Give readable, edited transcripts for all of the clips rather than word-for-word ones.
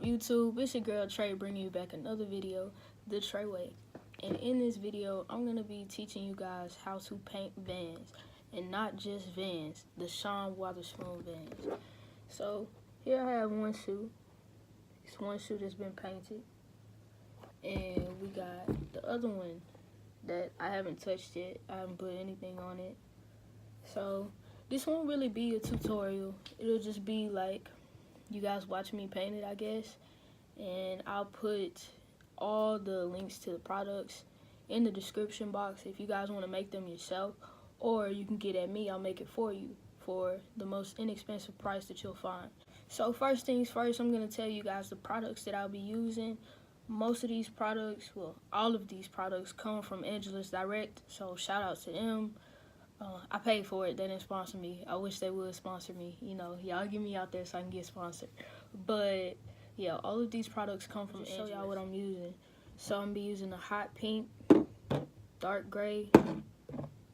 up, YouTube? It's your girl Trey bringing you back another video, the Trey Way. And in this video, I'm going to be teaching you guys how to paint Vans. And not just Vans, the Sean Wotherspoon Vans. So, here I have one shoe. It's one shoe that's been painted. And we got the other one that I haven't touched yet. I haven't put anything on it. So, this won't really be a tutorial. It'll just be like you guys watch me paint it, I guess. And I'll put all the links to the products in the description box if you guys want to make them yourself, or you can get at me. I'll make it for you for the most inexpensive price that you'll find. So first things first, I'm going to tell you guys the products that I'll be using. Most of these products, well, all of these products come from Angelus Direct, so shout out to them. I paid for it. They didn't sponsor me. I wish they would sponsor me. You know, y'all get me out there so I can get sponsored. But yeah, all of these products come from Angelus. Show y'all what I'm using. So I'm gonna be using a hot pink, dark gray,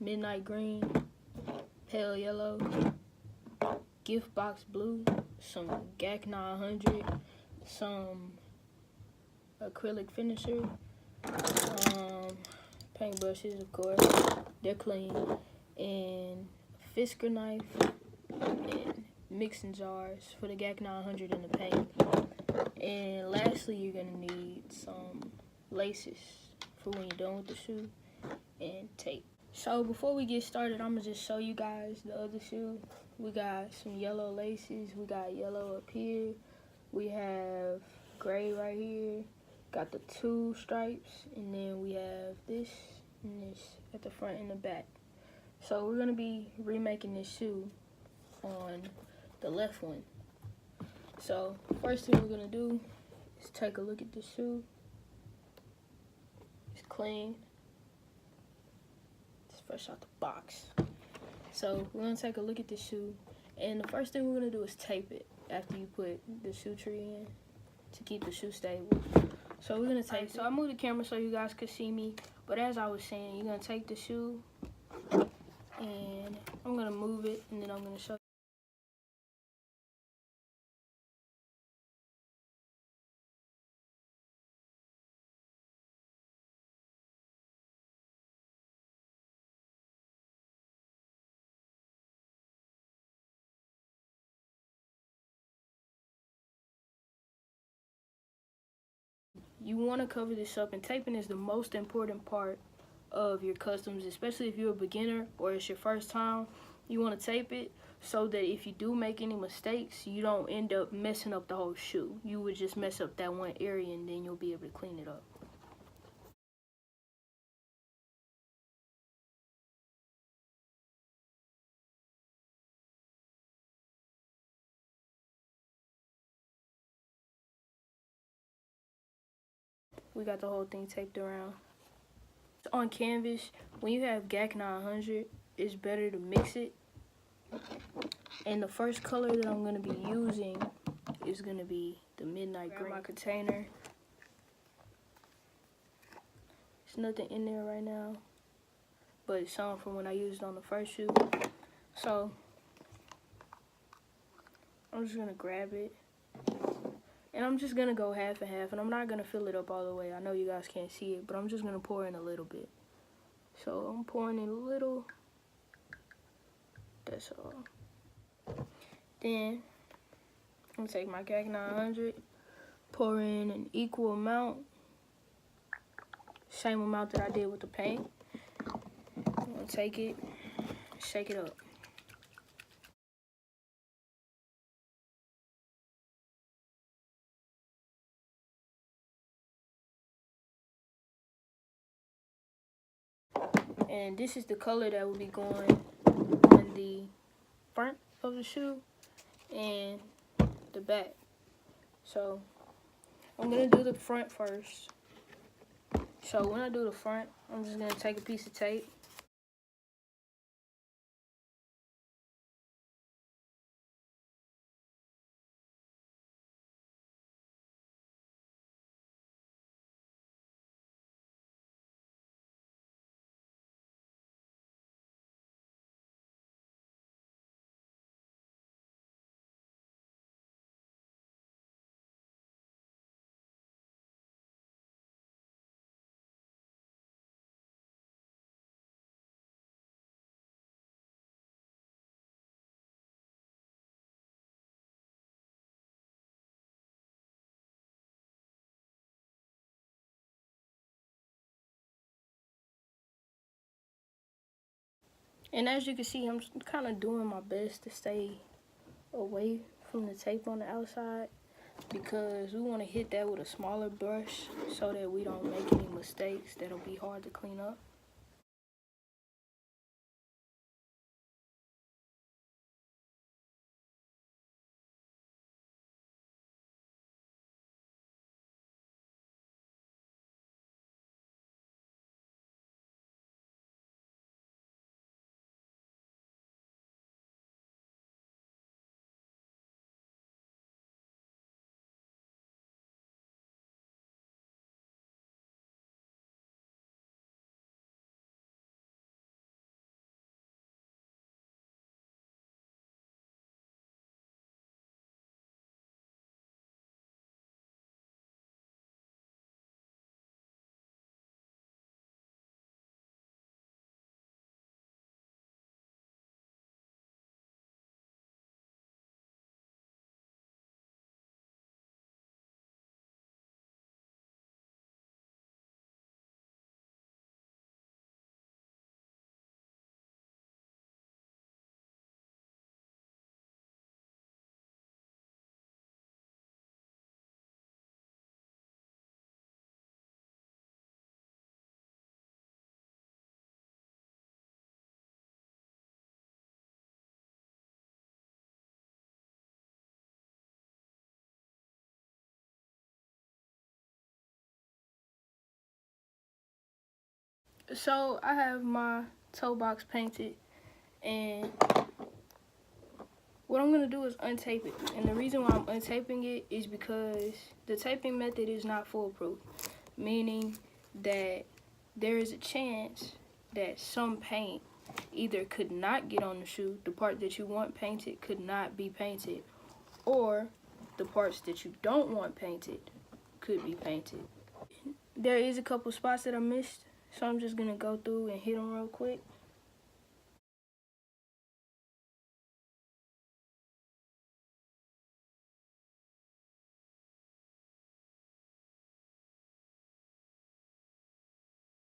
midnight green, pale yellow, gift box blue, some GAC 900, some acrylic finisher, paint brushes, of course. They're clean. And Fisker knife and mixing jars for the GAC 900 and the paint. And lastly, you're gonna need some laces for when you're done with the shoe, and tape. So before we get started, I'm gonna just show you guys the other shoe. We got some yellow laces. We got yellow up here. We have gray right here. Got the two stripes, and then we have this and this at the front and the back. So we're going to be remaking this shoe on the left one. So first thing we're going to do is take a look at the shoe. It's clean. It's fresh out the box. So we're going to take a look at the shoe. And the first thing we're going to do is tape it after you put the shoe tree in to keep the shoe stable. So we're going to tape it. So I moved the camera so you guys could see me. But as I was saying, you're going to take the shoe, and I'm going to move it, and then I'm going to show you want to cover this up, and taping is the most important part of your customs, especially if you're a beginner or it's your first time. You want to tape it so that if you do make any mistakes, you don't end up messing up the whole shoe. You would just mess up that one area, and then you'll be able to clean it up. We got the whole thing taped around. On canvas, when you have GAC 900, it's better to mix it. And the first color that I'm going to be using is going to be the midnight green. My container. There's nothing in there right now, but it's some from when I used it on the first shoe. So I'm just going to grab it. And I'm just going to go half and half, and I'm not going to fill it up all the way. I know you guys can't see it, but I'm just going to pour in a little bit. So I'm pouring in a little. That's all. Then I'm going to take my GAC 900, pour in an equal amount, same amount that I did with the paint. I'm going to take it, shake it up. And this is the color that will be going on the front of the shoe and the back. So I'm going to do the front first. So when I do the front, I'm just going to take a piece of tape. And as you can see, I'm kind of doing my best to stay away from the tape on the outside, because we want to hit that with a smaller brush so that we don't make any mistakes that'll be hard to clean up. So I have my toe box painted, and what I'm going to do is untape it. And the reason why I'm untaping it is because the taping method is not foolproof, meaning that there is a chance that some paint either could not get on the shoe, the part that you want painted could not be painted, or the parts that you don't want painted could be painted. There is a couple spots that I missed, so I'm just going to go through and hit them real quick.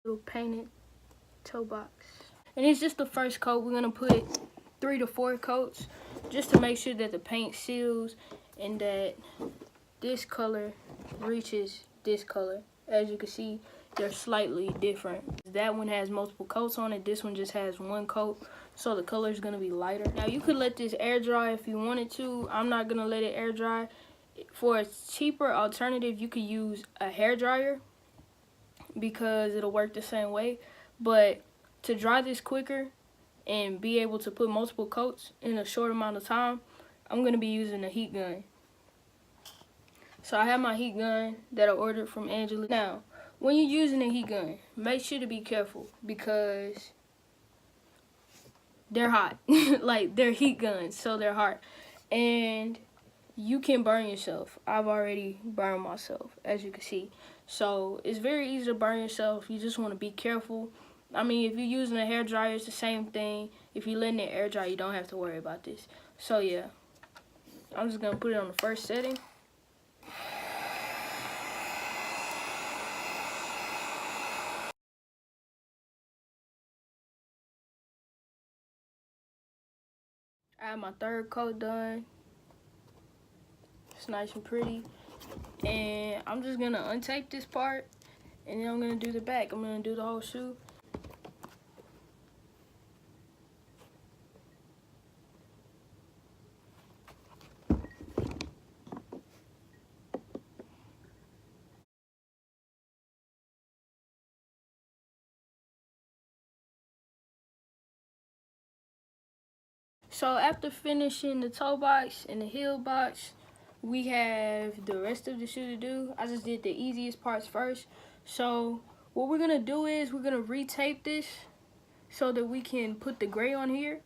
Little painted toe box. And it's just the first coat. We're going to put 3 to 4 coats just to make sure that the paint seals and that this color reaches this color. As you can see, they're slightly different. That one has multiple coats on it. This one just has 1 coat, so the color is going to be lighter. Now, you could let this air dry if you wanted to. I'm not going to let it air dry. For a cheaper alternative, you could use a hair dryer because it'll work the same way. But to dry this quicker and be able to put multiple coats in a short amount of time, I'm going to be using a heat gun. So I have my heat gun that I ordered from Angela. Now, when you're using a heat gun, make sure to be careful because they're hot. Like, they're heat guns, so they're hot. And you can burn yourself. I've already burned myself, as you can see. So it's very easy to burn yourself. You just want to be careful. I mean, if you're using a hair dryer, it's the same thing. If you're letting it air dry, you don't have to worry about this. So yeah, I'm just going to put it on the first setting. I have my 3rd coat done. It's nice and pretty. And I'm just going to untape this part, and then I'm going to do the back. I'm going to do the whole shoe. So after finishing the toe box and the heel box, we have the rest of the shoe to do. I just did the easiest parts first. So what we're gonna do is we're gonna retape this so that we can put the gray on here.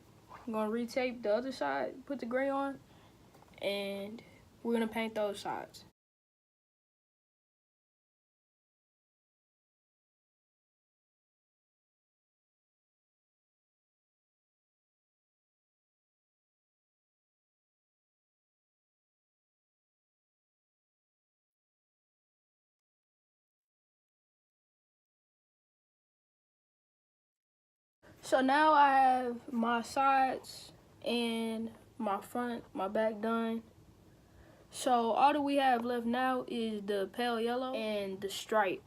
I'm gonna retape the other side, put the gray on, and we're gonna paint those sides. So now I have my sides and my front, my back done. So all that we have left now is the pale yellow and the stripe.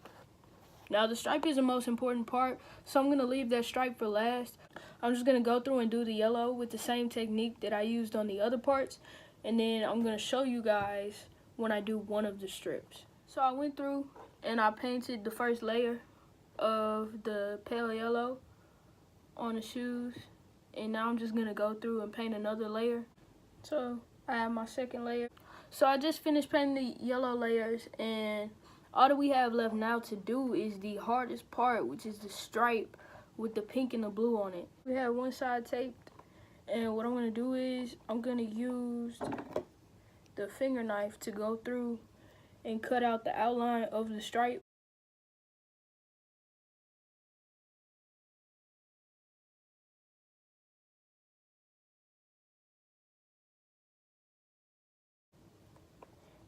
Now the stripe is the most important part, so I'm gonna leave that stripe for last. I'm just gonna go through and do the yellow with the same technique that I used on the other parts, and then I'm gonna show you guys when I do one of the strips. So I went through and I painted the first layer of the pale yellow on the shoes, and now I'm just gonna go through and paint another layer. So I have my second layer. So I just finished painting the yellow layers, and all that we have left now to do is the hardest part, which is the stripe with the pink and the blue on it. We have one side taped, and what I'm gonna do is I'm gonna use the finger knife to go through and cut out the outline of the stripe.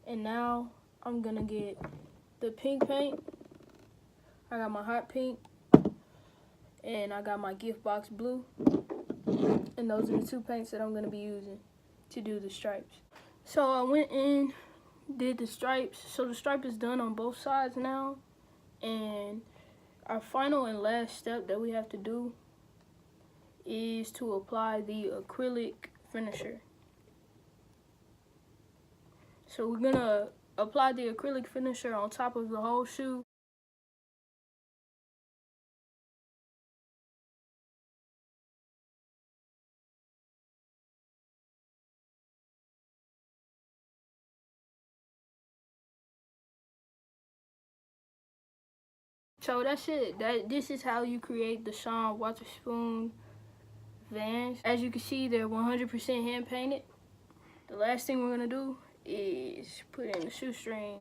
And now I'm gonna get the pink paint. I got my hot pink and I got my gift box blue. And those are the two paints that I'm gonna be using to do the stripes. So I went in, did the stripes. So the stripe is done on both sides now. And our final and last step that we have to do is to apply the acrylic finisher. So we're gonna apply the acrylic finisher on top of the whole shoe. So that's it. This is how you create the Sean Wotherspoon Vans. As you can see, they're 100% hand painted. The last thing we're gonna do is put in the shoestring.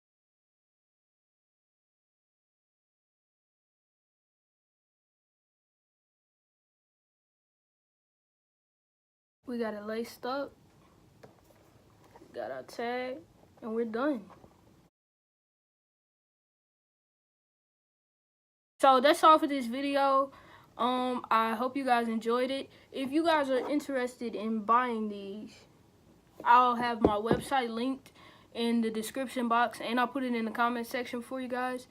We got it laced up, got our tag, and we're done. So that's all for this video. I hope you guys enjoyed it. If you guys are interested in buying these, I'll have my website linked in the description box, and I'll put it in the comment section for you guys.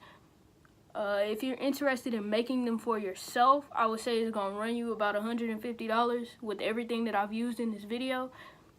If you're interested in making them for yourself, I would say it's gonna run you about $150 with everything that I've used in this video.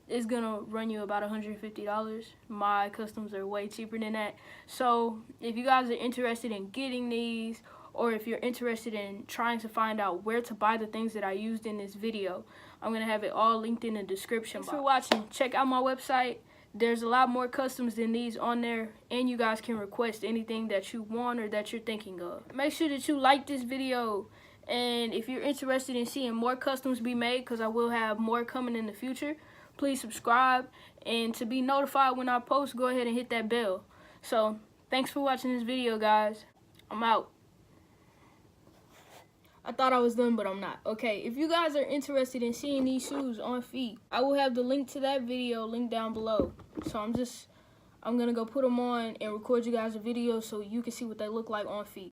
It's gonna run you about $150. My customs are way cheaper than that. So if you guys are interested in getting these, or if you're interested in trying to find out where to buy the things that I used in this video, I'm gonna have it all linked in the description box. Thanks for watching. Check out my website. There's a lot more customs than these on there, and you guys can request anything that you want or that you're thinking of. Make sure that you like this video, and if you're interested in seeing more customs be made, because I will have more coming in the future, please subscribe, and to be notified when I post, go ahead and hit that bell. So thanks for watching this video, guys. I'm out. I thought I was done, but I'm not. Okay, if you guys are interested in seeing these shoes on feet, I will have the link to that video linked down below. So I'm gonna go put them on and record you guys a video so you can see what they look like on feet.